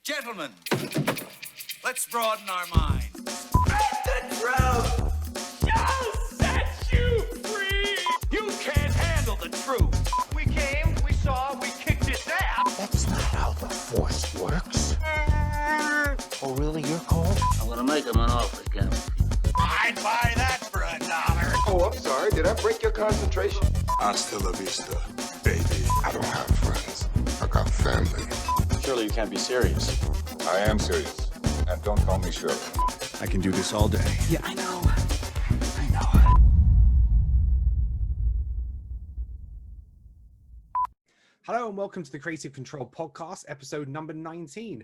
Gentlemen, let's broaden our minds. The truth shall set you free. You can't handle the truth. We came, we saw, we kicked its ass. That's not how the Force works. Oh, really? You're cold? I'm gonna make him an offer again. I'd buy that for $1. Oh, I'm sorry. Did I break your concentration? Hasta la vista, baby. I don't have friends. I got family. Surely you can't be serious. I am serious. And don't call me Shirley. I can do this all day. Yeah, I know. Hello and welcome to the Creative Control Podcast, episode number 19.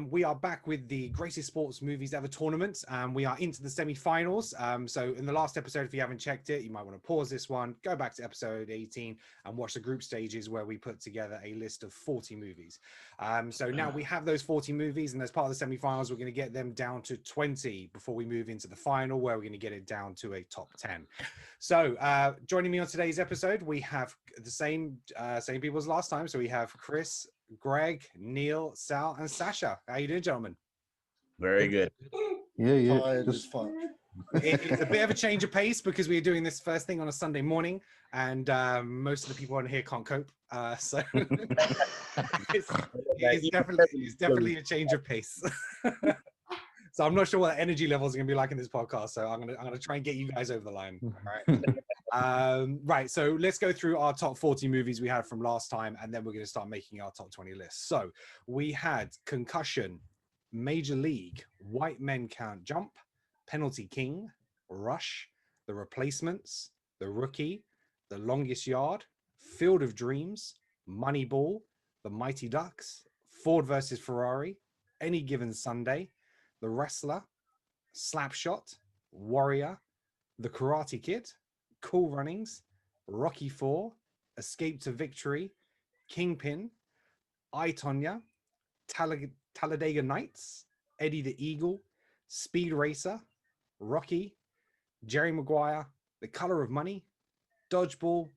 We are back with the Greatest Sports Movies Ever tournament. We are into the semi-finals. So in the last episode, if you haven't checked it, you might want to pause this one, go back to episode 18 and watch the group stages where we put together a list of 40 movies. So now we have those 40 movies, and as part of the semi-finals, we're going to get them down to 20 before we move into the final, where we're going to get it down to a top 10. So joining me on today's episode, we have the same people as last time. So we have Chris, Greg, Neil, Sal, and Sasha. How you doing, gentlemen? Very good. Yeah. Just fun. It's a bit of a change of pace because we're doing this first thing on a Sunday morning, and most of the people on here can't cope. So it's definitely a change of pace. So I'm not sure what the energy levels are going to be like in this podcast. So I'm gonna try and get you guys over the line. All right. Right. So let's go through our top 40 movies we had from last time, and then we're going to start making our top 20 list. So we had Concussion, Major League, White Men Can't Jump, Penalty King, Rush, The Replacements, The Rookie, The Longest Yard, Field of Dreams, Moneyball, The Mighty Ducks, Ford versus Ferrari, Any Given Sunday, The Wrestler, Slapshot, Warrior, The Karate Kid, Cool Runnings, Rocky IV, Escape to Victory, Kingpin, I, Tonya, Talladega Nights, Eddie the Eagle, Speed Racer, Rocky, Jerry Maguire, The Color of Money, Dodgeball,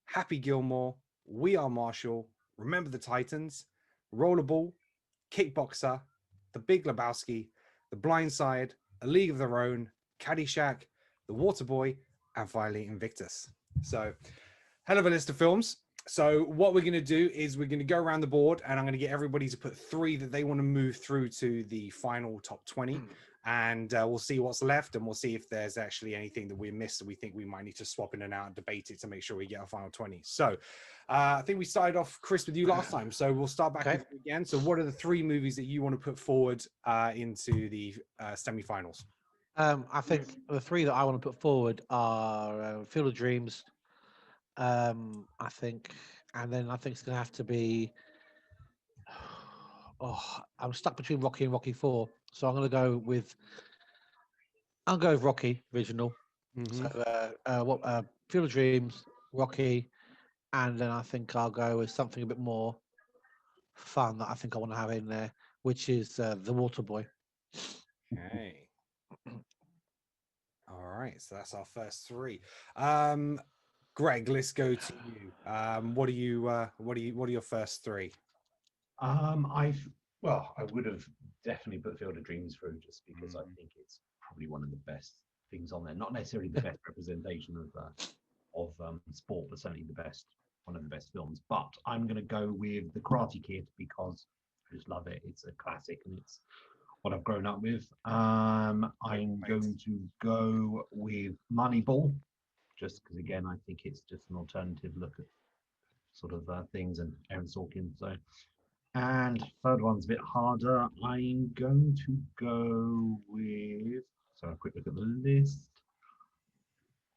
Happy Gilmore, We Are Marshall, Remember the Titans, Rollerball, Kickboxer, The Big Lebowski, The Blind Side, A League of Their Own, Caddyshack, The Waterboy, and finally Invictus. So hell of a list of films. So what we're going to do is we're going to go around the board, and I'm going to get everybody to put 3 that they want to move through to the final top 20. And we'll see what's left, and we'll see if there's actually anything that we missed that we think we might need to swap in and out and debate it to make sure we get our final 20. So I think we started off, Chris, with you last time. So we'll start back with you again. So what are the 3 movies that you want to put forward into the semi-finals? I think the 3 that I want to put forward are Field of Dreams, I think, and then I think it's going to have to be. I'm stuck between Rocky and Rocky 4, so I'm going to go with. I'll go with Rocky original. So Field of Dreams, Rocky, and then I think I'll go with something a bit more fun that I think I want to have in there, which is The Waterboy. Okay. All right, so that's our first 3. Greg, let's go to you. What are your first 3? I would have definitely put Field of Dreams through, just because I think it's probably one of the best things on there. Not necessarily the best representation of sport, but certainly one of the best films. But I'm going to go with The Karate Kid because I just love it. It's a classic, and it's what I've grown up with. I'm going to go with Moneyball, just because, again, I think it's just an alternative look at sort of things, and Aaron Sorkin. So, and third one's a bit harder. I'm going to go with. So a quick look at the list.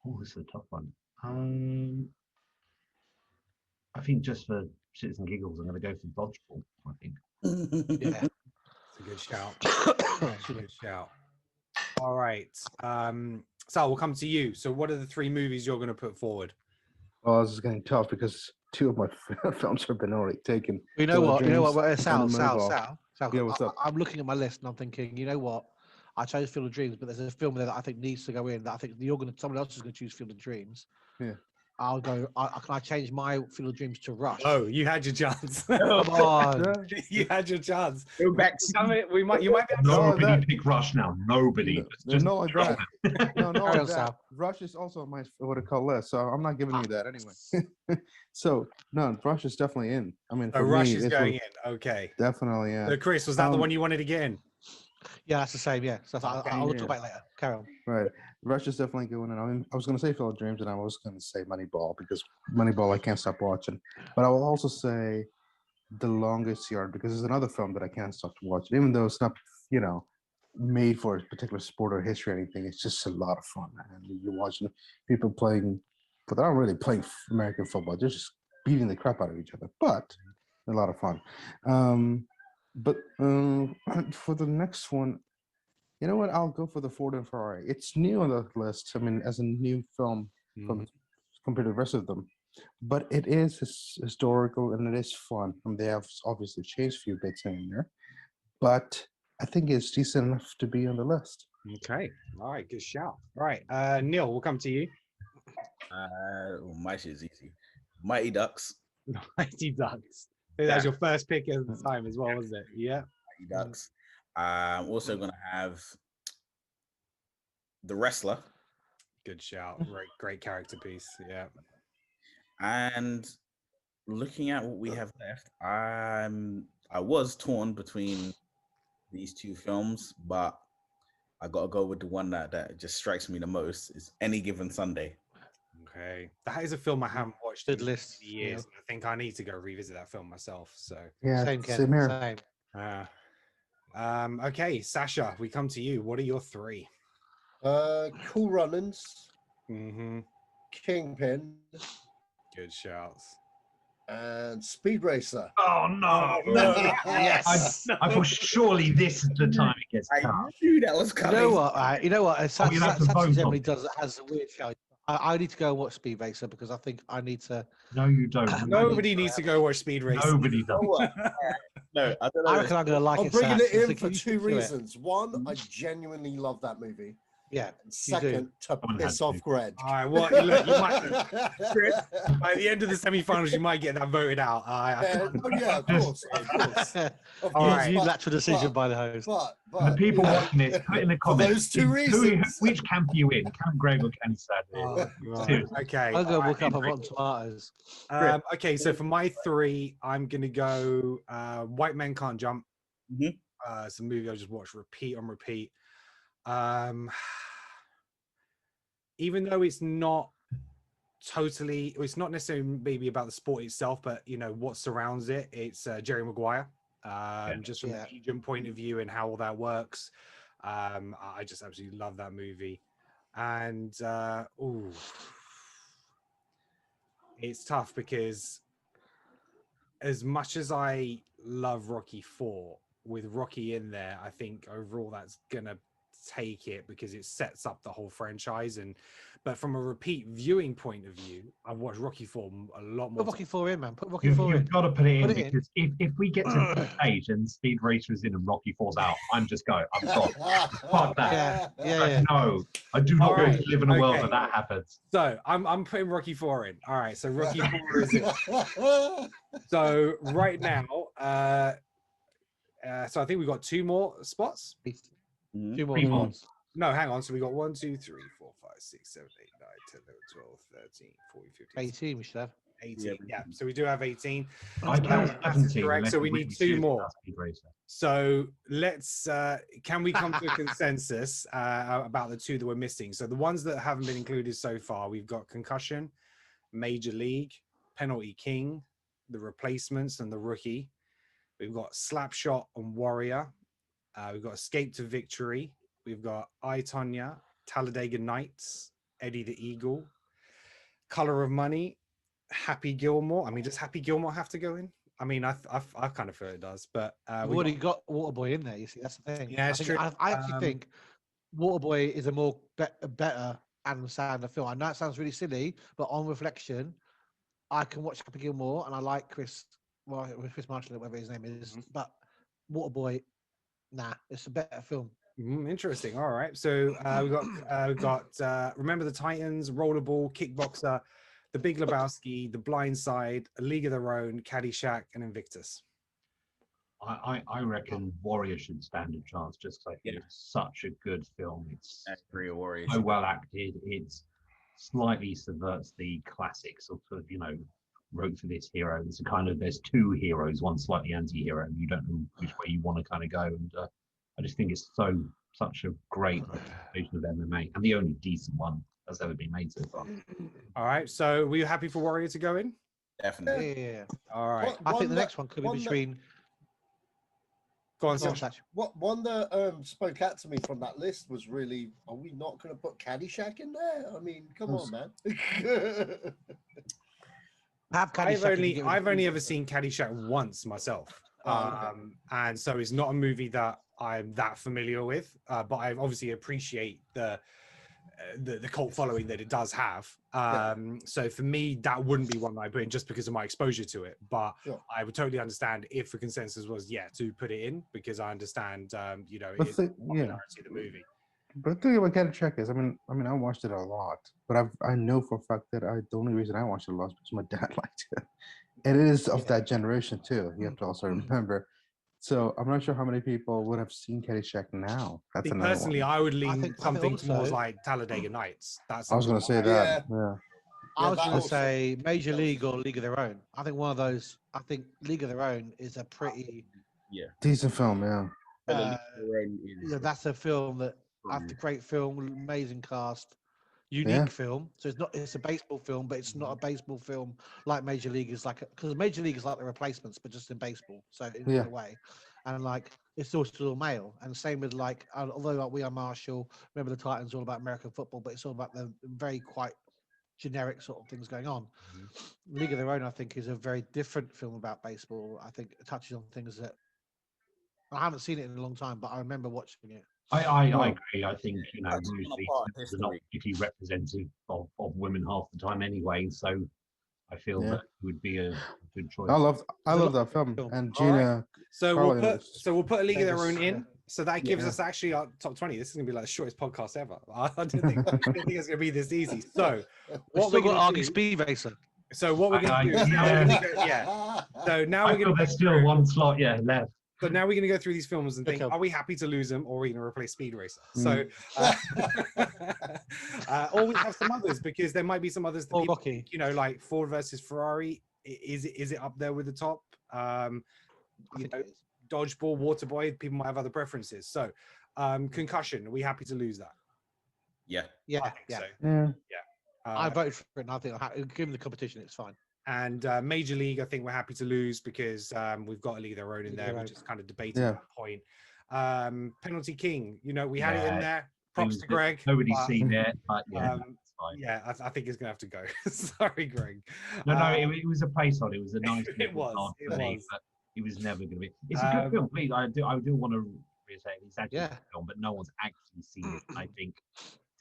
Oh, this is a tough one. I think just for shits and giggles, I'm going to go for Dodgeball. I think. Yeah. It's a good shout. It's a good shout. All right. Sal, we'll come to you. So what are the 3 movies you're going to put forward? Oh, this is getting tough because 2 of my films have been already taken. You know what? Sal. Yeah, what's up? I'm looking at my list and I'm thinking, you know what? I chose Field of Dreams, but there's a film there that I think needs to go in. That I think someone else is going to choose Field of Dreams. Yeah. I'll go. Can I change my Field of Dreams to Rush? Oh, you had your chance. Come on. You had your chance. Go back. Damn it, you might be able to. Nobody pick Rush now. Nobody. There's no like that. No, no Carry like on, that. Sal. Rush is also on my what I call list, so I'm not giving you that anyway. So no, Rush is definitely in. I mean, Oh, for Rush me, is it going was in. Okay. definitely in. So, Chris, was that the Um, one you wanted to get in? Yeah, that's the same. Yeah. So Okay, I'll yeah. talk about it later. Carry on. Right. Rush is definitely going in. I mean, I was going to say Field of Dreams, and I was going to say Moneyball because Moneyball I can't stop watching. But I will also say The Longest Yard because it's another film that I can't stop watching, even though it's not, made for a particular sport or history or anything. It's just a lot of fun, man. You're watching people playing, but they're not really playing American football. They're just beating the crap out of each other, but a lot of fun. But for the next one, you know what? I'll go for the Ford and Ferrari. It's new on the list. I mean, as a new film compared to the rest of them, but it is historical and it is fun. And they have obviously changed a few bits in there, but I think it's decent enough to be on the list. Okay. All right. Good shout. All right. Neil, we'll come to you. My shit's easy. Mighty Ducks. Mighty Ducks. That was your first pick at the time as well, wasn't it? Yeah. Mighty Ducks. I'm also gonna have The Wrestler. Good shout. Great character piece. Yeah. And looking at what we have left, I was torn between these two films, but I gotta go with the one that just strikes me the most is Any Given Sunday. Okay. That is a film I haven't watched in Good list. many years. And I think I need to go revisit that film myself. So Yeah, Same, Ken. same here. Same. Okay, Sasha, we come to you. What are your three? Cool Runnings, Mm-hmm. Kingpin, Good shouts. and Speed Racer. Oh no! Yes. I thought surely this is the time it gets cut. I knew that was You coming. know what? You know what? you'll have to vote Saturday on generally it. has a weird show. I need to go and watch Speed Racer because I think I need to. No, you don't. Nobody needs to go watch Speed Race. Nobody does. No, I don't know. I reckon I'm going to like I'm it. bringing Sats. it I in think for you two should do it. reasons. One, I genuinely love that movie. Yeah. And second, to Someone piss had off to. Greg. All right, well, look, you might, Chris, by the end of the semi-finals, you might get that voted out. Oh, yeah, of course. Of course. Of All course, right. Unilateral decision but- by the host. The people watching it, put in the comments. those two reasons. Which camp are you in? Camp Greg or Camp Sad? Seriously. Okay. I'll go all look right. up on Rotten Tomatoes. Okay, so for my three, I'm going to go White Men Can't Jump. Mhm. It's a movie I just watched repeat on repeat. Even though it's not it's not necessarily maybe about the sport itself, but what surrounds it. It's Jerry Maguire. Just from an agent point of view and how all that works. I just absolutely love that movie. And it's tough because as much as I love Rocky 4, with Rocky in there, I think overall that's gonna take it because it sets up the whole franchise. But from a repeat viewing point of view, I've watched Rocky 4 a lot more. Put Rocky 4 in, man. Put Rocky 4 in. You've got to put it in Put it in. because if we get to the stage and Speed Racer is in and Rocky 4's out, I'm just going. I'm gone. Fuck that. Yeah. No, I do not All want right, to live in a world okay. where that happens. So I'm putting Rocky 4 in. All right, so Rocky 4 is in. So right now, so I think we've got 2 more spots. 2 more Three more. spots. No, hang on. So we got 1, 2, 3, 4, 5, 6, 7, 8, 9, 10, 11, 12, 13, 14, 15, 18 we should have. 18. Yeah, so we do have 18. I count That's 17. correct. unless So we you need really 2 serious more. about Speed Racer. So let's can we come to a consensus about the 2 that we're missing? So the ones that haven't been included so far, we've got Concussion, Major League, Penalty King, The Replacements, and The Rookie. We've got Slapshot and Warrior. We've got Escape to Victory. We've got I, Tonya, Talladega Nights, Eddie the Eagle, Color of Money, Happy Gilmore. I mean, does Happy Gilmore have to go in? I mean, I kind of feel it does, but We've already got Waterboy in there. You see, that's the thing. Yeah, it's true. I actually think Waterboy is a more better Adam Sandler film. I know it sounds really silly, but on reflection, I can watch Happy Gilmore and I like Chris Marshall, whatever his name is. But Waterboy, nah, it's a better film. Interesting. All right. So we've got Remember the Titans, Rollerball, Kickboxer, The Big Lebowski, The Blind Side, A League of Their Own, Caddyshack, and Invictus. I reckon Warrior should stand a chance just because I think it's such a good film. It's Warrior. so well acted. It's slightly subverts the classic sort of, wrote for this hero. It's a kind of, there's two heroes, one slightly anti-hero, and you don't know which way you want to kind of go. And I just think it's such a great representation of MMA and the only decent one that's ever been made so far. All right. So were you happy for Warrior to go in? Definitely. Yeah. All right. I think the next one could be between. Go on, Sach. Sach. One that spoke out to me from that list was really, are we not going to put Caddyshack in there? I mean, come on, man. I've only ever seen Caddyshack once myself, and so it's not a movie that I'm that familiar with. But I obviously appreciate the cult following that it does have. So for me, that wouldn't be one that I put in just because of my exposure to it. But I would totally understand if the consensus was to put it in, because I understand it's the popularity of the movie. But the thing about Caddyshack is, I mean, I watched it a lot, but I know for a fact that the only reason I watched it a lot is because my dad liked it. And it is of that generation too. You have to also remember. So I'm not sure how many people would have seen Caddyshack now. That's Personally, one. I would lean something also, more like Talladega Nights. That's I was going to say that. Yeah. I was going to say Major League or League of Their Own. I think one of those. I think League of Their Own is a pretty decent film. Yeah. That's a film that after great film, amazing cast, unique film. So it's a baseball film, but it's not a baseball film like Major League is like, because Major League is like the Replacements, but just in baseball. So in a way, and like it's still male. And same with like, although like We Are Marshall, Remember the Titans, all about American football, but it's all about the very quite generic sort of things going on. League of Their Own, I think, is a very different film about baseball. I think it touches on things that I haven't seen it in a long time, but I remember watching it. I agree. I think usually they're not particularly representative of women half the time anyway. So I feel that it would be a good choice. I love that film. And Gina. Right. So we'll put A League of Their Own in. So that gives us actually our top 20. This is gonna be like the shortest podcast ever. I didn't think it's gonna be this easy. So what we're gonna argue Speed Racer. So what we're gonna do? So now we're gonna. There's still one slot left. So now we're going to go through these films and think, are we happy to lose them, or are we going to replace Speed Racer? So, or we have some others, because there might be some others that people, Rocky. Like Ford versus Ferrari. Is it up there with the top? Dodgeball, Waterboy. People might have other preferences. So, Concussion. Are we happy to lose that? Yeah. I think so. Yeah. I voted for it, and I think given the competition, it's fine. And Major League, I think we're happy to lose because we've got a League of Their Own in there. We're just kind of debating that point. Penalty King, we had it in there. Props to Greg. Nobody's seen it, but I think it's gonna have to go. Sorry, Greg. No, it was a placeholder. It was a nice. It was. But it was never going to be. It's a good film. Please, I do want to reiterate it's actually a good film, but no one's actually seen it. I think.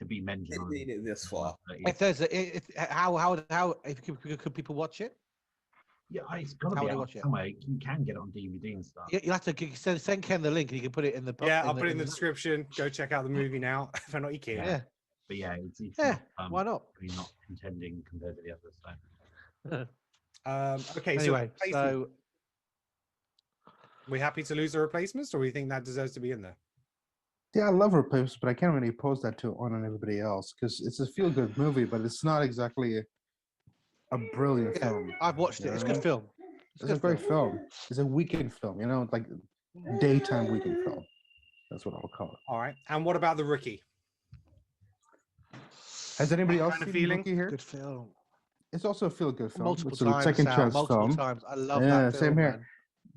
To be mentioned this far. If there's could people watch it? Yeah, it's got to be out somewhere. You can get it on DVD and stuff. You'll have to send Ken the link, and you can put it in the. I'll put it in the description. Go check out the movie now. If not, you can. Yeah. But it's why not? Really not contending compared to the others. Okay. Anyway, so we're happy to lose the replacements, or we think that deserves to be in there? Yeah, I love Replacements, but I can't really oppose that on everybody else because it's a feel-good movie, but it's not exactly a brilliant film. I've watched it. It's a good film. It's a great film. It's a weekend film, like daytime weekend film. That's what I would call it. All right. And what about The Rookie? Has anybody else kind of seen feeling? Rookie here? Good film. It's also a feel-good film. Multiple it's a times, second Sal, chance multiple film. times. I love that film. Same here. Man.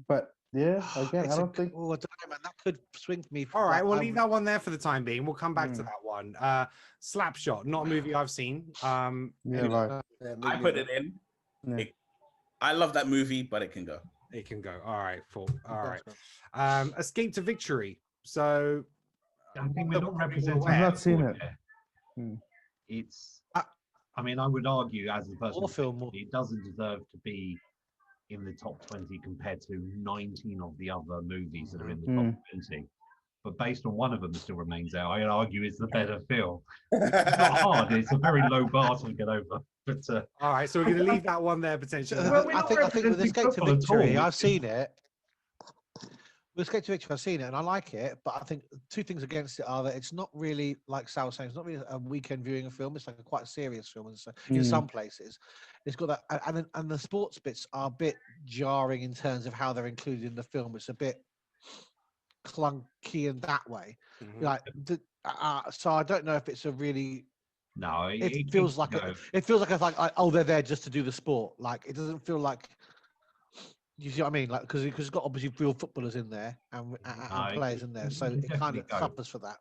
But again, I don't think. Oh, I don't know, man. That could swing for me. All right, we'll leave that one there for the time being. We'll come back to that one. Slapshot, not a movie I've seen. I put it in. Yeah. I love that movie, but it can go. It can go. All right, full. All right. Escape to Victory. So I think we're not representing. I've not seen it. It's. I mean, I would argue, as a person, it doesn't deserve to be in the top 20 compared to 19 of the other movies that are in the top 20. but based on one of them that still remains out, I'd argue it's the better film. It's not hard. It's a very low bar to get over. But all right, so we're going to leave that one there potentially. I think with Escape to Victory, I've seen it. With Escape to Victory, I've seen it and I like it, but I think two things against it are that it's not really, like Sal was saying, it's not really a weekend viewing of film. It's like a quite serious film in some places. It's got that, and the sports bits are a bit jarring in terms of how they're included in the film. It's a bit clunky in that way. Like, so I don't know if it's a really. No, it feels like it feels like it's like they're there just to do the sport. Like it doesn't feel like. You see what I mean? Like because it's got obviously real footballers in there and players in there, so it kind of suffers for that.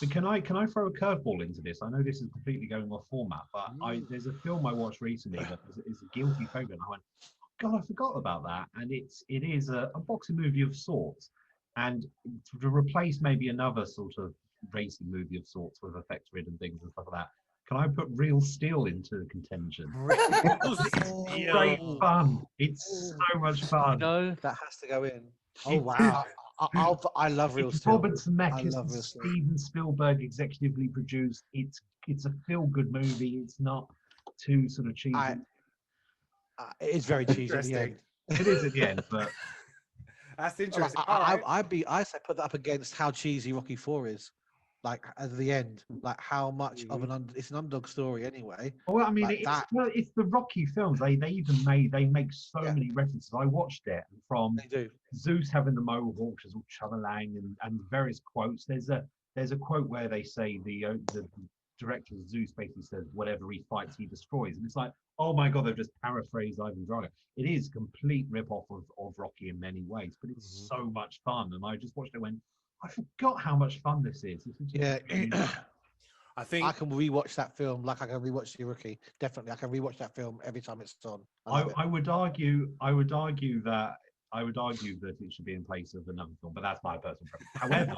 But can I throw a curveball into this? I know this is completely going off format, but there's a film I watched recently that is a guilty favourite, and I went, God, I forgot about that. And it is a boxing movie of sorts, and to replace maybe another sort of racing movie of sorts with effects ridden things and stuff like that. Can I put Real Steel into contention? It's great fun. It's so much fun. No, that has to go in. Oh wow! I love Real Steel. Robert Zemeckis, Steven Spielberg executively produced. It's a feel-good movie. It's not too sort of cheesy. It's very cheesy at the end. It is at the end, but that's interesting. I say put that up against how cheesy Rocky IV is. Like at the end, like how much of it's an underdog story anyway. Well, I mean, like it's the Rocky films. They make so many references. I watched it from Zeus having the mohawk, as Chalalang, and various quotes. There's a quote where they say the director of Zeus basically says, "Whatever he fights, he destroys," and it's like, oh my God, they've just paraphrased Ivan Drago. It is a complete rip-off of Rocky in many ways, but it's so much fun. And I just watched it and went, I forgot how much fun this is. I think I can rewatch that film like I can rewatch The Rookie. Definitely, I can rewatch that film every time it's on. I would argue that it should be in place of another film, but that's my personal preference. However,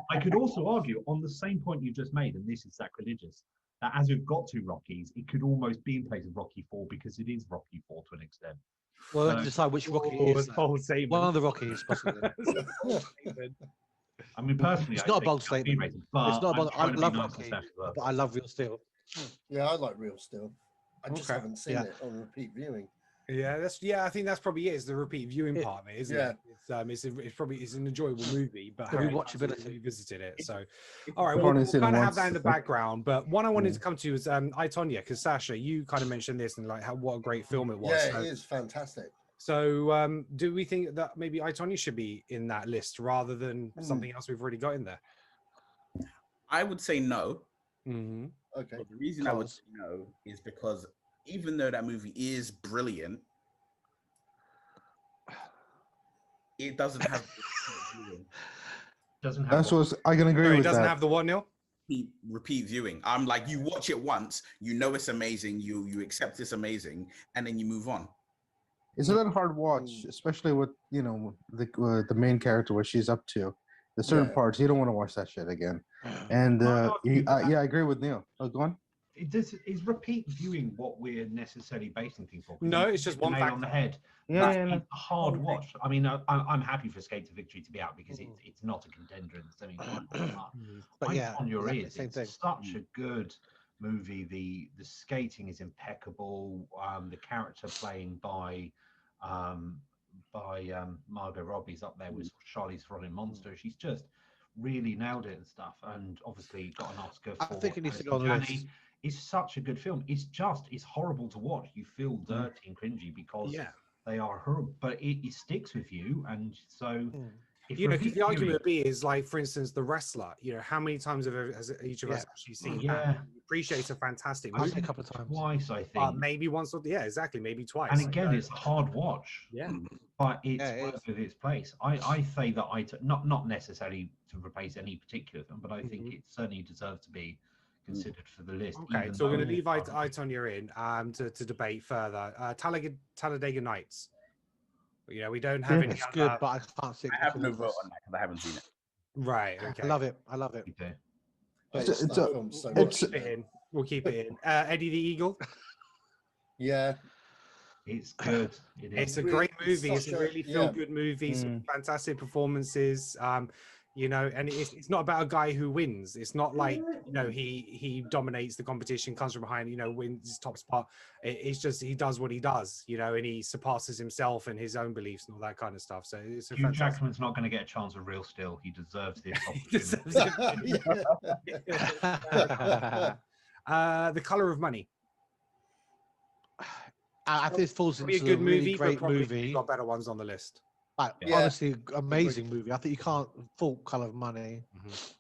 I could also argue on the same point you just made, and this is sacrilegious, that as we've got two Rockies, it could almost be in place of Rocky IV because it is Rocky IV to an extent. Well, let's decide which Rocky it is. One of the Rockies, possibly. I mean, personally, it's not a bold statement. Rated, it's not a bold. I love nice Rocky, but I love Real Steel. Yeah, I like Real Steel. I just haven't seen it on repeat viewing. Yeah, I think that's probably it. It's the repeat viewing part of it, isn't it? It's probably an enjoyable movie, but rewatchability. Revisited it. So, all right, we'll kind of have that in the background. But one I wanted to come to is I, Tonya, because Sasha, you kind of mentioned this and like what a great film it was. Yeah, it is fantastic. So, do we think that maybe I, Tonya should be in that list rather than something else we've already got in there? I would say no. Okay. But the reason I would say no is because even though that movie is brilliant, it doesn't have That's what I can agree with. It doesn't have the what, Neil? Repeat viewing. I'm like, you watch it once, you know it's amazing, you accept it's amazing, and then you move on. It's a little hard watch, especially with the main character, what she's up to. There's certain parts you don't want to watch that shit again. And I agree with Neil. Go on. Is repeat viewing what we're necessarily basing things on? No, it's just one fact on the head. It's a hard watch. I mean, I'm happy for Escape to Victory to be out because it's not a contender in the semi-final. But yeah, on your ears, it's such a good movie. The skating is impeccable. The character playing by Margot Robbie's up there with Charlize Theron Monster. She's just really nailed it and stuff. And obviously got an Oscar for. I think it needs to go on the list. It's such a good film. It's horrible to watch. You feel dirty and cringy because they are horrible, but it sticks with you. And so, because the argument would be is like, for instance, The Wrestler. How many times has each of us actually seen that? Appreciate a fantastic movie. I've seen a couple of times. Twice, I think. Maybe once or exactly, maybe twice. And again, it's a hard watch. Yeah, but it's worth its place. I say that not necessarily to replace any particular film, but I think it certainly deserves to be considered for the list. Okay, so we're going to leave I, Tonya in to debate further. Talladega Nights. We don't have any. It's good, but I can't see. I have no vote on that because I haven't seen it. Right. Okay. I love it. Okay. We'll keep it in. Eddie the Eagle. Yeah. It's good. It's a great movie. It's a really feel-good movie. Some fantastic performances. you know, and it's not about a guy who wins. It's not like, you know, he dominates the competition, comes from behind, you know, wins his top spot. It's just he does what he does, you know, and he surpasses himself and his own beliefs and all that kind of stuff. So it's a Hugh fantastic. Jackman's not going to get a chance of Real Steel. He deserves this He deserves opportunity. it. The Color of Money. I think it falls Probably into a good a really movie, but great probably movie. got better ones on the list. Like, Yeah. honestly, amazing movie. I think you can't fault Color of Money,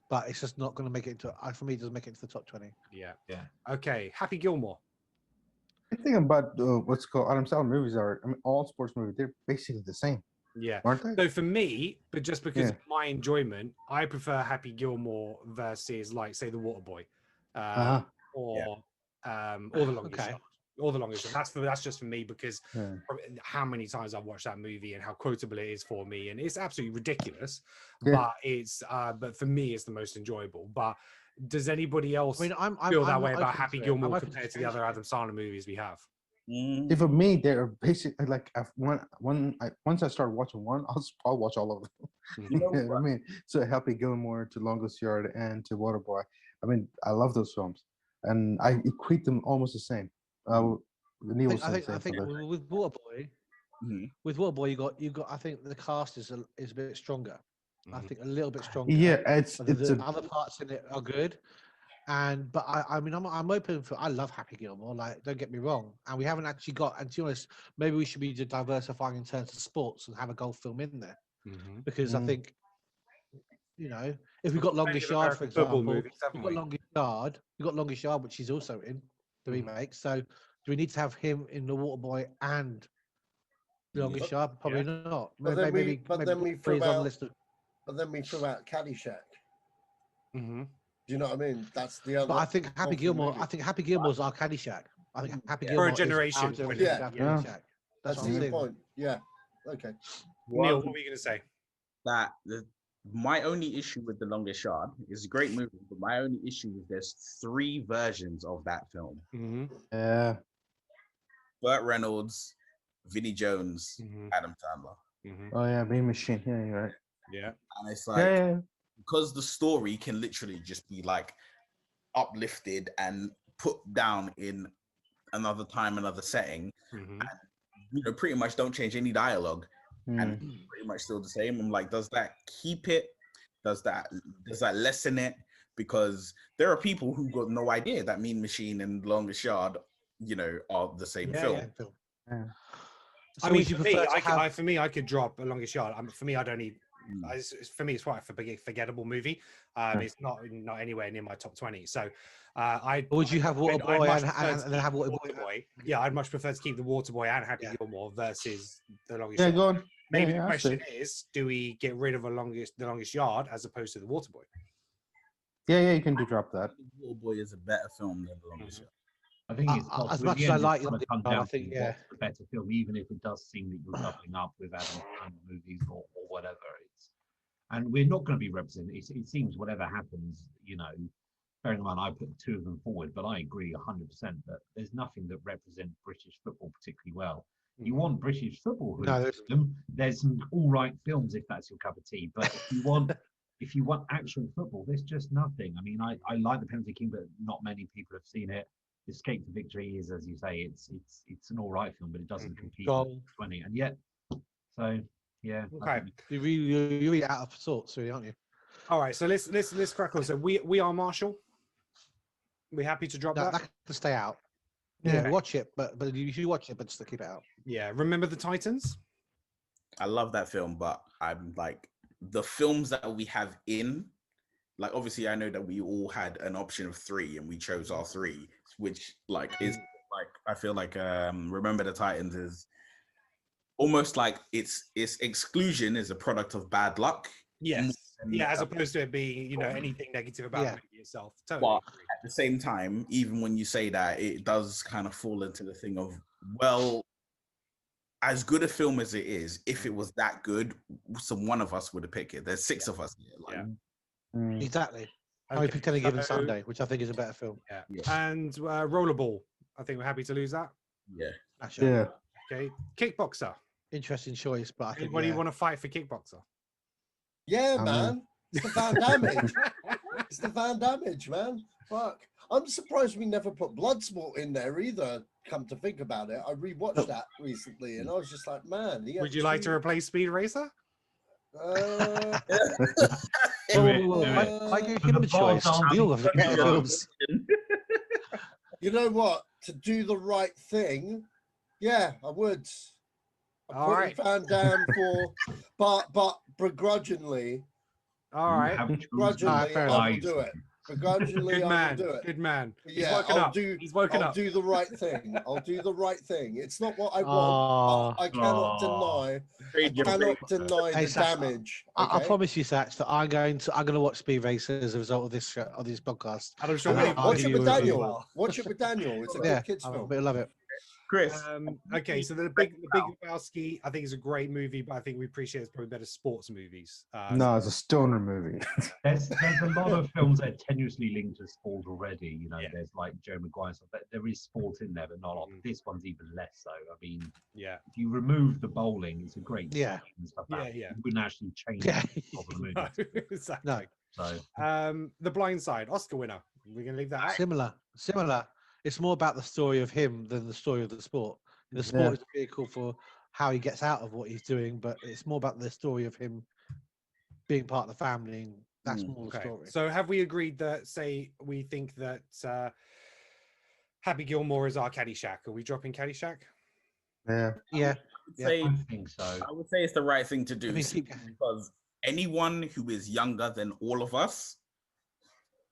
but it's just not going to make it into. For me, it doesn't make it into the top 20. Yeah. Yeah. Okay. Happy Gilmore. The thing about what's called Adam Sandler movies are, I mean, all sports movies, they're basically the same, Yeah. aren't they? So for me, but just because Yeah. of my enjoyment, I prefer Happy Gilmore versus, like, say, The Waterboy, Uh-huh. or The Longest Okay. Yard. Or The Longest Yard. That's just for me because Yeah. how many times I've watched that movie and how quotable it is for me, and it's absolutely ridiculous. Yeah. But it's but for me, it's the most enjoyable. But does anybody else I mean, I'm feel that I'm way about open Happy to it. Gilmore I'm open compared to the change other it. Adam Sandler movies we have? See, for me, they're basically like once I start watching one, I'll watch all of them. Mm-hmm. You know what I mean? So Happy Gilmore to Longest Yard and to Waterboy. I mean, I love those films, and I equate them almost the same. Neil was I saying think the same for the- with Waterboy, with Waterboy, you got. I think the cast is a bit stronger. I think a little bit stronger. Yeah, it's But the a other parts in it are good. But I mean, I'm open for. I love Happy Gilmore. Like, don't get me wrong. And we haven't actually got. And to be honest, maybe we should be diversifying in terms of sports and have a golf film in there, because I think, you know, if we've got Longest Yard, for American football example, movies, haven't we've got Longest Yard, which he's also in the remake. So, do we need to have him in the Waterboy and the Longest Yard? Probably not. But then we put his on the threw out. list of. But then we threw out Caddyshack. Mm-hmm. Do you know what I mean? That's the other. But I think Happy awful Gilmore. movie. I think Happy Gilmore's our Caddyshack. I think Happy For a Gilmore is generation, our when- Yeah. Caddyshack. Yeah. That's That's what a I'm good saying. point. Yeah. Okay. Neil, what were you going to say? That my only issue with The Longest Yard is a great movie, but my only issue is there's 3 versions of that film. Mm-hmm. Yeah. Burt Reynolds, Vinnie Jones, Mm-hmm. Adam Sandler. Mm-hmm. Oh yeah, Beam Machine. Yeah, you're right. Yeah. And it's like, Yeah. because the story can literally just be like uplifted and put down in another time, another setting, Mm-hmm. and, you know, pretty much don't change any dialogue, and Mm. it's pretty much still the same. I'm like, does that keep it? Does that lessen it? Because there are people who got no idea that Mean Machine and Longest Yard, you know, are the same film. Yeah. So I mean, would you for me, prefer to have- for me, I could drop A Longest Yard. For me, I don't need. For me, it's quite a forgettable movie. It's not anywhere near my top 20. So, I. Or would you have I'd Waterboy much and prefer to then have keep Waterboy? Yeah, I'd much prefer to keep the Waterboy and Happy Gilmore versus The Longest Yeah, Yard. go on. Maybe Yeah, the I question see. is, do we get rid of The Longest Yard as opposed to the Waterboy? Yeah, you can drop that. Waterboy is a better film than The Longest Yard. I think it's As possible. much In as the I end, like it's gonna Longest come Yard, I down to think, yeah. what's the better film, even if it does seem that you're doubling up with Adam Sandler movies or whatever. And we're not going to be represented. It seems whatever happens, you know, bearing in mind I put 2 of them forward, but I agree 100% that there's nothing that represents British football particularly well. You want British football, No, there's some all right films if that's your cup of tea. But if you want actual football, there's just nothing. I mean, I like The Penalty King, but not many people have seen it. Escape to Victory is, as you say, it's an all right film, but it doesn't compete with Goal. 20. And yet, so yeah. I Okay. think- You're really out of sorts, really, aren't you? All right, so let's crack on. So we are Marshall. We happy to drop That that? can stay out. Yeah. Yeah, watch it, but you should watch it, but just keep it out. Yeah. Remember the Titans? I love that film, but I'm like, the films that we have in, like, obviously I know that we all had an option of 3 and we chose our 3, which like is like, I feel like Remember the Titans is almost like its exclusion is a product of bad luck. Yes. And, Yeah, as opposed to it being, you know, anything negative about Yeah. the movie itself. Totally. but agree. at the same time, even when you say that, it does kind of fall into the thing of, well, as good a film as it is, if it was that good, one of us would have picked it. There's 6 of us here. Like, Mm. Exactly. I Okay, picked Any Given so- Sunday, which I think is a better film. Yeah. Yeah. And Rollerball. I think we're happy to lose that. yeah. Actually, Yeah. Okay. Kickboxer. interesting choice, but I think Anybody yeah. want to fight for Kickboxer? Yeah, I'm in. man. It's the Van Damage. It's the Van Damage, man. Fuck. I'm surprised we never put Bloodsport in there either. Come to think about it, I rewatched that recently, and I was just like, man. Would you like to replace Speed Racer? I gave him a choice. We all have different films. You know what? To do the right thing, yeah, I would. All right. Van Damme for, but begrudgingly. All right. Begrudgingly, I will do it. Begrudgingly, Good I man. will do it. Good man. Yeah, He's woken up. Do the right thing. I'll do the right thing. It's not what I want. But I cannot deny. I cannot deny Hey, the Sax, damage. I okay? promise you, Satch, that I'm going to watch Speed Racer as a result of this show, of this podcast. And I'm sure And I'll Watch give it you with a review. Daniel. Watch it with Daniel. It's a Yeah, good kids film. I love it. Chris. Okay, so the Big Lebowski, I think is a great movie, but I think we appreciate it's probably better sports movies. No, it's a stoner movie. There's a lot of films that are tenuously linked to sport already. You know, there's like Joe Maguire stuff. There is sport in there, but not a lot. This one's even less so. I mean, yeah. If you remove the bowling, it's a great Yeah. scene and stuff. Yeah, That yeah. wouldn't actually change Yeah. the of the movie. No, exactly. No. So The Blind Side, Oscar winner. We're gonna leave that out. Similar. It's more about the story of him than the story of the sport. The sport is a vehicle for how he gets out of what he's doing, but it's more about the story of him being part of the family. And that's more the story. So have we agreed that, say, we think that Happy Gilmore is our Caddyshack? Are we dropping Caddyshack? Yeah. Yeah. Say, I think so. I would say it's the right thing to do I mean, keep- because anyone who is younger than all of us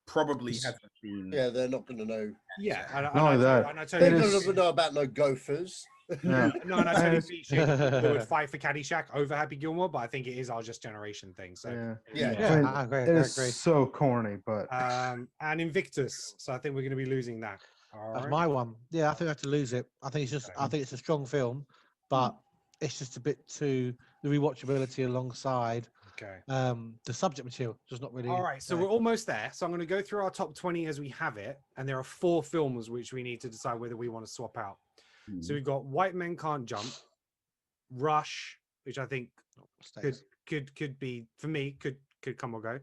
probably hasn't seen. Yeah, they're not going to know. Yeah, Not only that, and I They totally don't even know about no gophers. Yeah. No, and I totally appreciate people would fight for Caddyshack over Happy Gilmore, but I think it is our just generation thing. So Yeah. Yeah. I mean, I agree. it I is agree. so corny, but and Invictus. So I think we're going to be losing that. All That's right. my one. Yeah, I think I have to lose it. I think it's just. I think it's a strong film, but it's just a bit too the rewatchability alongside Okay. the subject material. Just not really. All right, so we're almost there. So I'm going to go through our top 20 as we have it, and there are 4 films which we need to decide whether we want to swap out. So we've got White Men Can't Jump, Rush, which I think could be for me could come or go.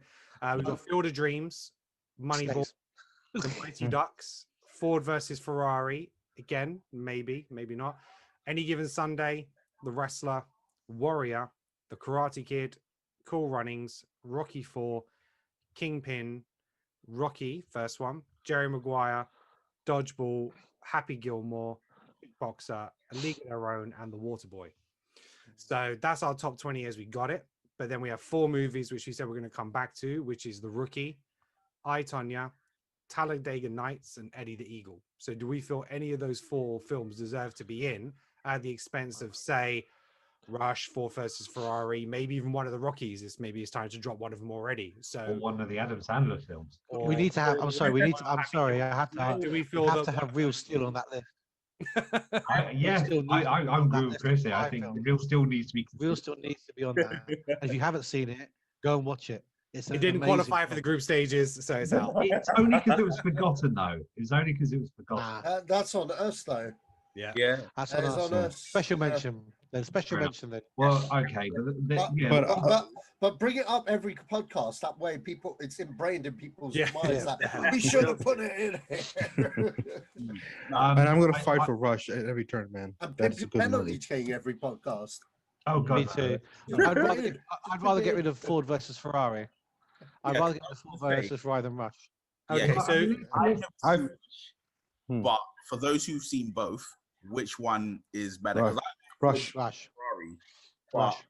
We've got Field of Dreams, Moneyball, The Mighty Ducks, Ford versus Ferrari. Again, maybe not. Any Given Sunday, The Wrestler, Warrior, The Karate Kid, Cool Runnings, Rocky 4, Kingpin, Rocky, first one, Jerry Maguire, Dodgeball, Happy Gilmore, Boxer, A League of Their Own, and The Waterboy. So that's our top 20 as we got it. But then we have 4 movies, which we said we're going to come back to, which is The Rookie, I, Tonya, Talladega Nights, and Eddie the Eagle. So do we feel any of those 4 films deserve to be in at the expense of, say, Rush, Ford versus Ferrari, maybe even one of the Rockies? Maybe it's time to drop one of them already. So Or one of the Adam Sandler films. We need to have. I'm sorry. We need to. I'm sorry. I have to. Have, Do we we feel have that to have Real Steel on that list. I agree with Chris there. I think Real Still needs to be considered. Real Steel needs to be on that. And if you haven't seen it, go and watch it. It's it didn't qualify for the group stages, so it's out. It's only because it was forgotten, though. It's only because it was forgotten. That's on us, though. Yeah. That's That on is us. on us. Special mention. Then special Right. mention then. Well, okay, But bring it up every podcast. That way, people, it's ingrained in people's Yeah. minds that we should have put it in here. and I'm gonna fight for Rush at every turn, man. And That's a good penalty movie. king every podcast. Oh Me god, too. Yeah. I'd rather get rid of Ford versus Ferrari. I'd Yeah, rather get rid of Ford versus Ferrari than Rush. Okay, Yeah, so I've but for those who've seen both, which one is better? 'Cause Rush. Rush. Ferrari, Rush.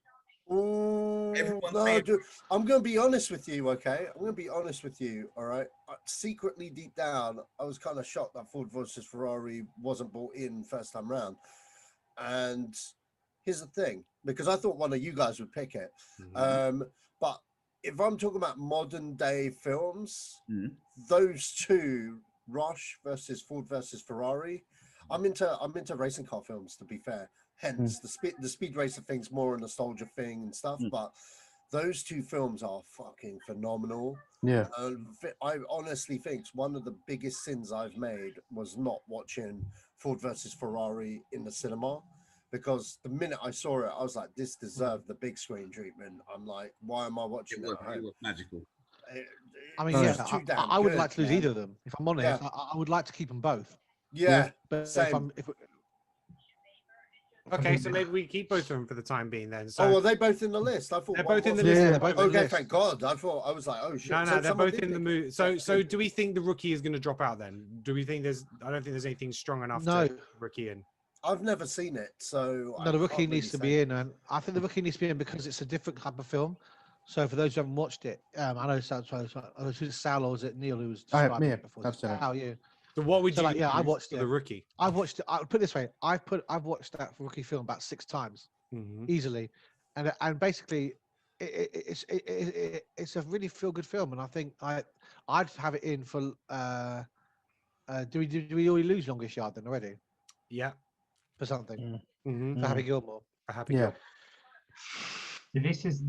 Everyone's No, saying- dude, I'm going to be honest with you, okay? I'm going to be honest with you, all right? Secretly, deep down, I was kind of shocked that Ford versus Ferrari wasn't brought in first time round. And here's the thing, because I thought one of you guys would pick it. But if I'm talking about modern day films, those two, Rush versus Ford versus Ferrari, I'm into racing car films, to be fair. Hence the speed racer thing's more a nostalgia thing and stuff, but those two films are fucking phenomenal. Yeah. I honestly think one of the biggest sins I've made was not watching Ford versus Ferrari in the cinema, because the minute I saw it, I was like, this deserved the big screen treatment. I'm like, why am I watching it? It was magical. I mean, It's yeah, too damn I would good, like to lose man. either of them. If I'm honest, Yeah. I would like to keep them both. Yeah, But same. Okay, so maybe we keep both of them for the time being then. So Oh, are they both in the list? I thought they're one both in the wasn't. list. Yeah, they're both in the Okay, list. thank God. I was like, oh shit. No, So they're someone both did in the pick mood. it. So, That's so good. do we think the rookie is going to drop out then? Do we think there's? I don't think there's anything strong enough No. to put rookie in. I've never seen it, so No, the I rookie can't needs to really be say. in, and I think the rookie needs to be in because it's a different type of film. So for those who haven't watched it, I know it sounds was it Sal or was it Neil who was describing yeah, it before? I've seen it. How you? So what would So, you? like, yeah, I use watched for it. the rookie. I've watched it. I'll put it this way: I've watched that rookie film about 6 times easily, and basically, it's a really feel good film, and I think I'd have it in for. Do we already lose Longest Yard then already Yeah. for something Mm-hmm. for Happy Gilmore? Happy Yeah. This is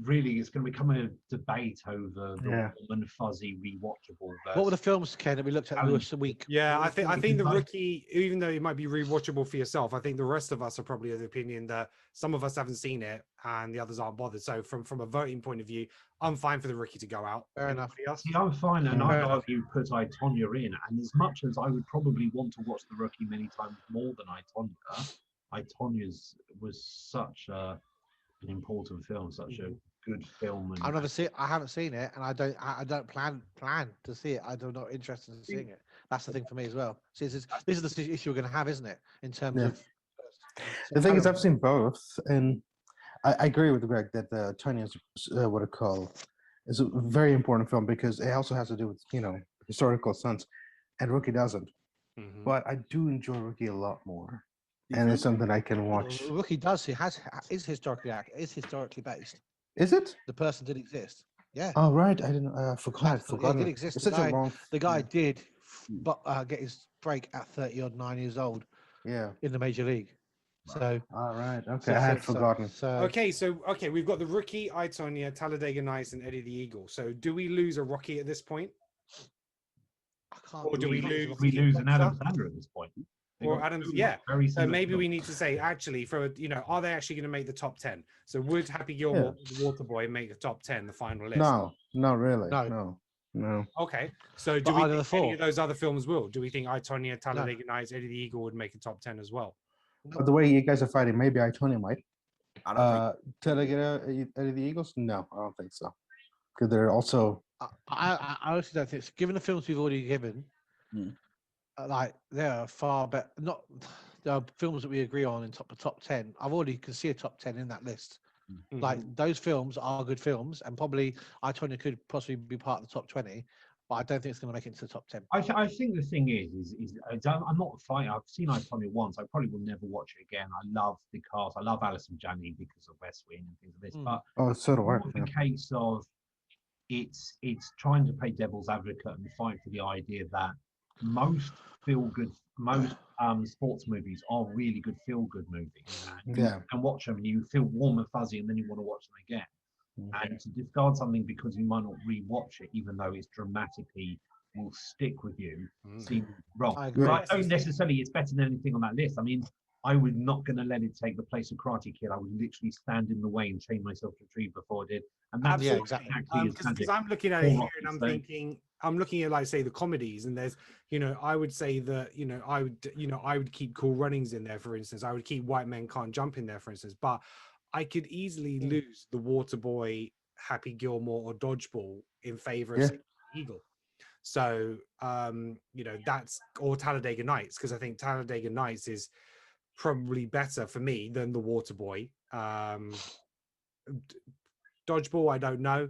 really, it's going to become a debate over the Yeah. warm and fuzzy rewatchable version. What were the films, Ken, that we looked at this week? Yeah, I think the Like- rookie, even though it might be rewatchable for yourself, I think the rest of us are probably of the opinion that some of us haven't seen it and the others aren't bothered. So from a voting point of view, I'm fine for the rookie to go out. Fair enough. Anybody else? See, I'm fine, and Fair I'd enough. argue put I, Tonya in. And as much as I would probably want to watch the rookie many times more than I, Tonya's was such an important film, such a good film. And I haven't seen it, and I don't plan to see it. I'm not interested in seeing it. That's the thing for me as well. See, this is the issue we're going to have, isn't it? In terms Yeah. of The thing is, Adam- I've seen both, and I agree with Greg that Tanya's what it called is a very important film because it also has to do with historical sense, and Rookie doesn't. But I do enjoy Rookie a lot more, and it's something I can watch. Rookie does. Is historically based. Is it? The person did exist. Yeah. Oh right, I didn't. Forgot. Yeah, it did exist. It's The such a guy- long. The guy did, but get his break at 30-odd 9 years old. Yeah. In the major league. So. All right. Okay, I had forgotten. Okay, we've got the rookie, I, Tonya, Talladega Nights, and Eddie the Eagle. So do we lose a Rocky at this point? Or do we lose? We lose an Adam Sandler at this point. They Or got Adams, two yeah. very So similar maybe we films. need to say actually are they actually going to make the top 10? So would Happy Gilmore, and the Waterboy make the top 10, the final list? No, not really. No. No. Okay. So do But we either think the any four. of those other films will? Do we think I, Tonya, Talladega Nights, Eddie the Eagle would make a top 10 as well? But the way you guys are fighting, maybe Tonya might. I don't Eddie the Eagles? No, I don't think so. Because they're also. I honestly don't think so. Given the films we've already given, like they are far better. Not there are films that we agree on in the top 10. I've already can see a top 10 in that list. Like those films are good films, and probably I, Tonya could possibly be part of the top 20, but I don't think it's going to make it into the top 10. I think the thing is I'm not fighting. I've seen I, Tonya once. I probably will never watch it again. I love the cast. I love Alison Janney because of West Wing and things like this. But Oh, so do I. more the case of it's trying to play devil's advocate and fight for the idea that most sports movies are really good feel-good movies. And Yeah. you can watch them and you feel warm and fuzzy, and then you want to watch them again. And to discard something because you might not re-watch it, even though it's dramatically will stick with you, seems wrong. I agree. But I don't necessarily it's better than anything on that list. I mean, I was not going to let it take the place of Karate Kid. I would literally stand in the way and chain myself to a tree before I did. And that's Yeah, what exactly. exactly is Because tragic. I'm looking at it All here Rocky and I'm say. thinking, I'm looking at like say the comedies, and there's, I would say that, I would keep Cool Runnings in there, for instance. I would keep White Men Can't Jump in there, for instance. But I could easily lose The Waterboy, Happy Gilmore, or Dodgeball in favor of Yeah. say, Eagle. So, that's or Talladega Nights, because I think Talladega Nights is probably better for me than The Waterboy. Dodgeball, I don't know.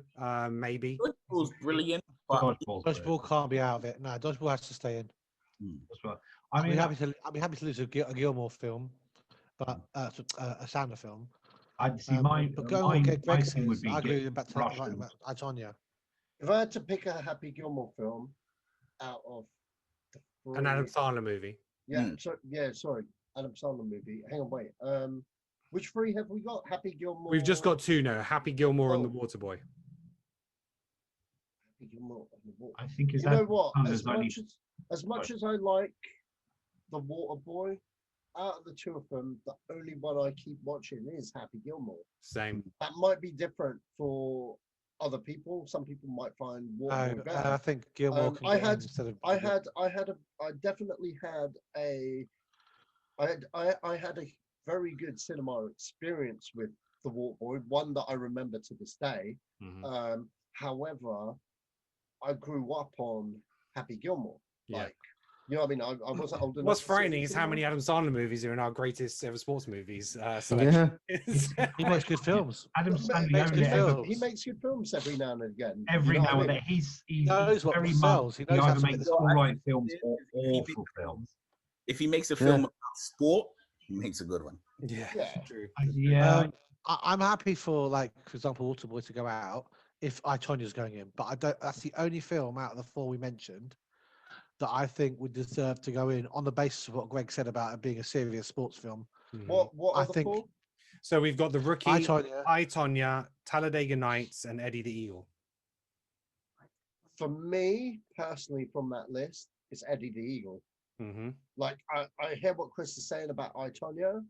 Maybe. Dodgeball's brilliant. But Dodgeball can't be out of it. No, Dodgeball has to stay in. I mean, I'd be happy to lose a Gilmore film, but a Sandler film. I'd see my But going my- on what my Greg thing would says, be I agree get with him back to Russian. Tonya. If I had to pick a Happy Gilmore film out of the An Adam three- Sandler movie. Yeah, sorry, Adam Sandler movie. Hang on, wait. Which three have we got? Happy Gilmore. We've just got two now: Happy Gilmore and The Oh. Waterboy. Happy Gilmore and the Water. I think is You know that what? Sandler's only- As much as I like the Water Boy, out of the two of them, the only one I keep watching is Happy Gilmore. Same. That might be different for other people. Some people might find Waterboy better. I think Gilmore can I get in had, instead of. I definitely had a, I had a very good cinema experience with The Waterboy, one that I remember to this day. However, I grew up on Happy Gilmore. Yeah. Like, you know what I mean? I wasn't old enough. What's to see frightening Happy is how Gilmore. many Adam Sandler movies are in our greatest ever sports movies Yeah. selection. He makes good films. Adam Sandler makes good films. He makes good films every now and again. every You know now what and I then. mean? He's knows what very sells. much. He He knows how either to make makes the all stuff. right films or He awful makes- films. If he makes a film about sport, he makes a good one. Yeah, Yeah. true. Yeah, I'm happy for, like, for example, Waterboy to go out if I, Tonya's going in, but I don't. That's the only film out of the four we mentioned that I think would deserve to go in on the basis of what Greg said about it being a serious sports film. What I are the think- four? So we've got The Rookie, I, Tonya. I, Tonya, Talladega Nights, and Eddie the Eagle. For me personally, from that list, it's Eddie the Eagle. Mm-hmm. Like I hear what Chris is saying about I, Tonya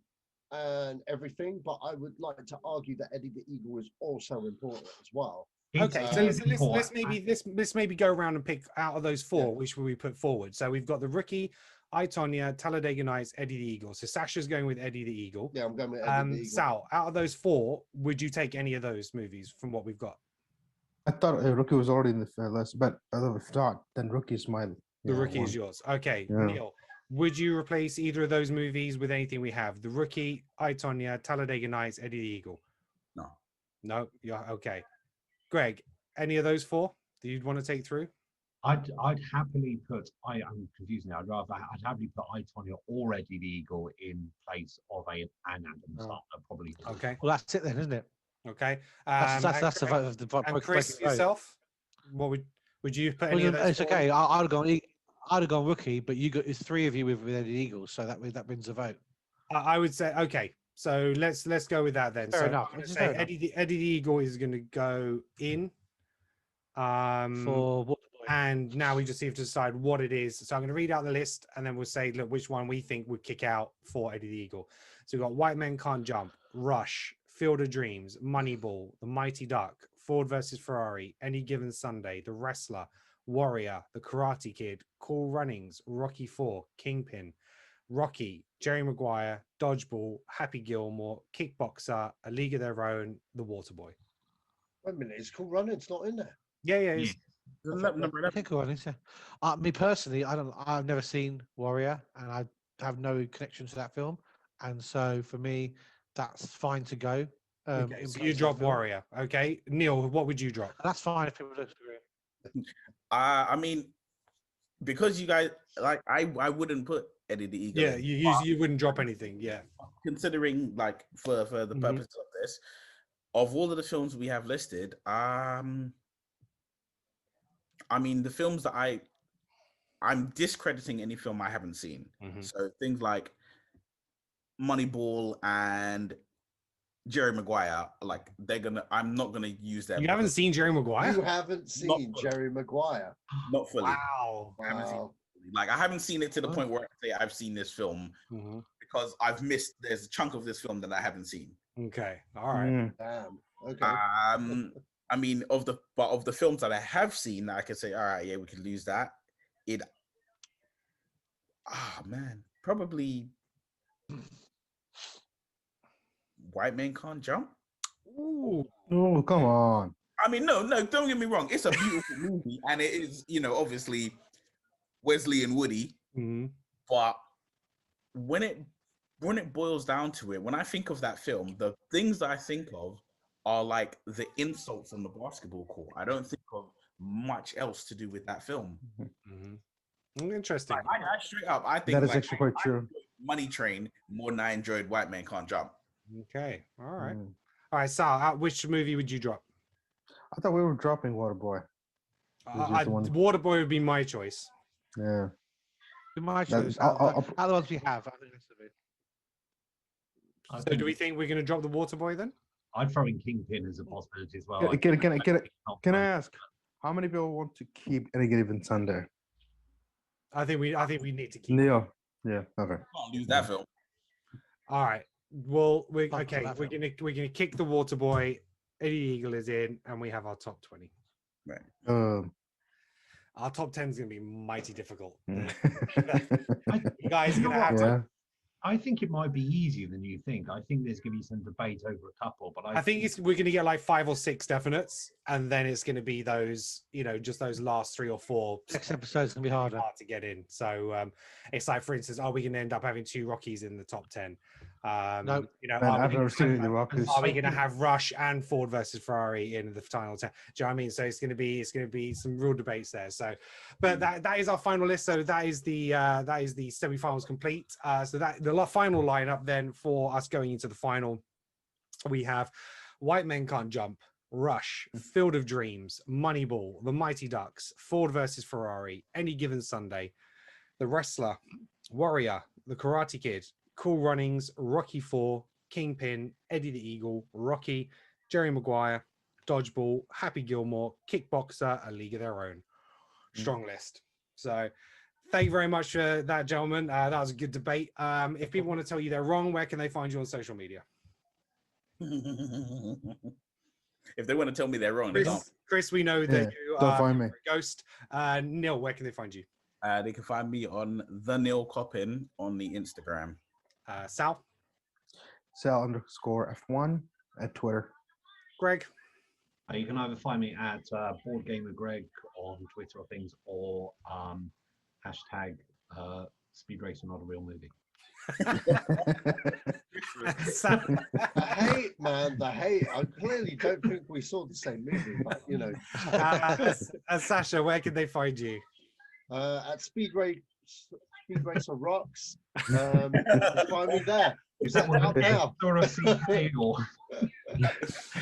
and everything, but I would like to argue that Eddie the Eagle is also important as well. Okay, so It's let's maybe go around and pick out of those four, which will we put forward. So we've got The Rookie, I, Tonya, Talladega Nights, Eddie the Eagle. So Sasha's going with Eddie the Eagle. Yeah, I'm going with Eddie the Eagle. Sal, out of those four, would you take any of those movies from what we've got? I thought Rookie was already in the list, but if not, then Rookie is my. The Rookie is yours. Okay, Yeah. Neil, would you replace either of those movies with anything we have? The Rookie, I, Tonya, Talladega Nights, Eddie the Eagle. No. No, yeah, okay. Greg, any of those four that you'd want to take through? I'd happily put. I'm confused now. I'd happily put I, Tonya or Eddie the Eagle in place of an Adam Sandler, probably. Okay. Well, that's it then, isn't it? Okay. That's and the Chris- vote of the And Chris, breaking vote. yourself, what would you put Well, any of those? it's four? okay. I'd have gone. I'd have gone Rookie, but you got. It's three of you with Eddie Eagle, so that wins the vote. I would say okay. So let's go with that then. Fair so enough, I'm gonna which is say fair enough. Eddie the Eagle is going to go in. For Waterboy. And now we just have to decide what it is. So I'm going to read out the list, and then we'll say, look, which one we think would kick out for Eddie the Eagle. So we've got White Men Can't Jump, Rush, Field of Dreams, Moneyball, The Mighty Duck, Ford versus Ferrari, Any Given Sunday, The Wrestler, Warrior, The Karate Kid, Cool Runnings, Rocky IV, Kingpin, Rocky, Jerry Maguire, Dodgeball, Happy Gilmore, Kickboxer, A League of Their Own, The Waterboy. Wait a minute, it's Cool Running. It's not in there. Yeah, yeah. Okay, cool. I think so. Me personally, I've never seen Warrior, and I have no connection to that film, and so for me, that's fine to go. Okay, in so place you of drop that film. Warrior. Okay, Neil, what would you drop? That's fine if people disagree. I mean, because you guys like, I wouldn't put Eddie the Eagle. Yeah, in, you wouldn't drop anything. Yeah. considering like for the purpose of this, of all of the films we have listed, I mean, the films that I'm discrediting any film I haven't seen. So things like Moneyball and Jerry Maguire, like I'm not gonna use them. You haven't seen Jerry Maguire? You haven't seen Jerry Maguire. Not fully. Wow. I haven't seen it fully. Like I haven't seen it to the point where I say I've seen this film because I've missed. There's a chunk of this film that I haven't seen. Okay. All right. Damn. Okay. I mean, of the films that I have seen, I could say, all right, yeah, we could lose that. Man, probably White Men Can't Jump. Ooh. Oh, come on. I mean, no, don't get me wrong. It's a beautiful movie, and it is, obviously Wesley and Woody. But when it boils down to it, when I think of that film, the things that I think of are like the insults on the basketball court. I don't think of much else to do with that film. Interesting. Like, I straight up, I think That is like, actually quite I true. enjoyed Money Train more than I enjoyed White Men Can't Jump. Okay. All right. All right, Sal, which movie would you drop? I thought we were dropping Waterboy. Waterboy would be my choice. Yeah. My That- choice. I'll- Out of the ones we have, I think that's the bit. So do we think we're going to drop the Waterboy then? I'd throw in Kingpin as a possibility as well. Can I ask, how many people want to keep Any Given Sunday? I think we need to keep. Neil. Yeah. Okay. Can't lose that film. All right. Well, we're Fuck, okay. laugh We're at gonna kick the Water Boy. Eddie Eagle is in, and we have our top 20. Right. Our top 10 is gonna be mighty difficult. Mm. You guys are You know gonna have what? to. Yeah. I think it might be easier than you think. I think there's going to be some debate over a couple, but I think we're going to get like 5 or 6 definites, and then it's going to be those, just those last 3 or 4. Next episode's gonna be harder. Hard to get in. So it's like, for instance, are we going to end up having 2 Rockies in the top 10? Nope. Man, are I've we never gonna seen have- the Rockies. Are we going to have Rush and Ford versus Ferrari in the final 10? Do you know what I mean? So it's going to be some real debates there. So, but that is our final list. So that is the semi-finals complete. So that the final lineup then for us going into the final, we have White Men Can't Jump, Rush, Field of Dreams, Moneyball, The Mighty Ducks, Ford versus Ferrari, Any Given Sunday, The Wrestler, Warrior, The Karate Kid, Cool Runnings, Rocky 4, Kingpin, Eddie the Eagle, Rocky, Jerry Maguire, Dodgeball, Happy Gilmore, Kickboxer, A League of Their Own. Strong list. So thank you very much for that, gentlemen. That was a good debate. If people want to tell you they're wrong, where can they find you on social media? If they want to tell me they're wrong, they can't. Chris, we know that you don't are find me. a ghost. Neil, where can they find you? They can find me on the Neil Coppin on the Instagram. Sal, Sal_F1 at Twitter. Greg, you can either find me at Board Gamer Greg on Twitter or things, or hashtag Speed Racer Not a Real Movie. The hate, man, the hate. I clearly don't think we saw the same movie, but Sasha, where can they find you? At Speed Racer Rocks. Find me there. Is that out now? Or a CP or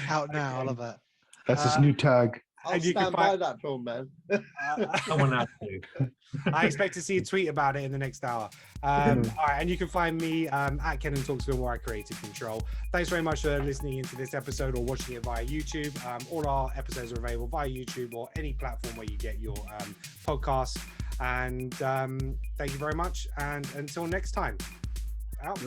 Out now. I love that. That's his new tag. I'll And you can stand by find- that film, man. someone has to. I expect to see a tweet about it in the next hour. All right, and you can find me at Kenan Talks Film, where I creative control. Thanks very much for listening into this episode or watching it via YouTube. All our episodes are available via YouTube or any platform where you get your podcasts. And thank you very much. And until next time, out.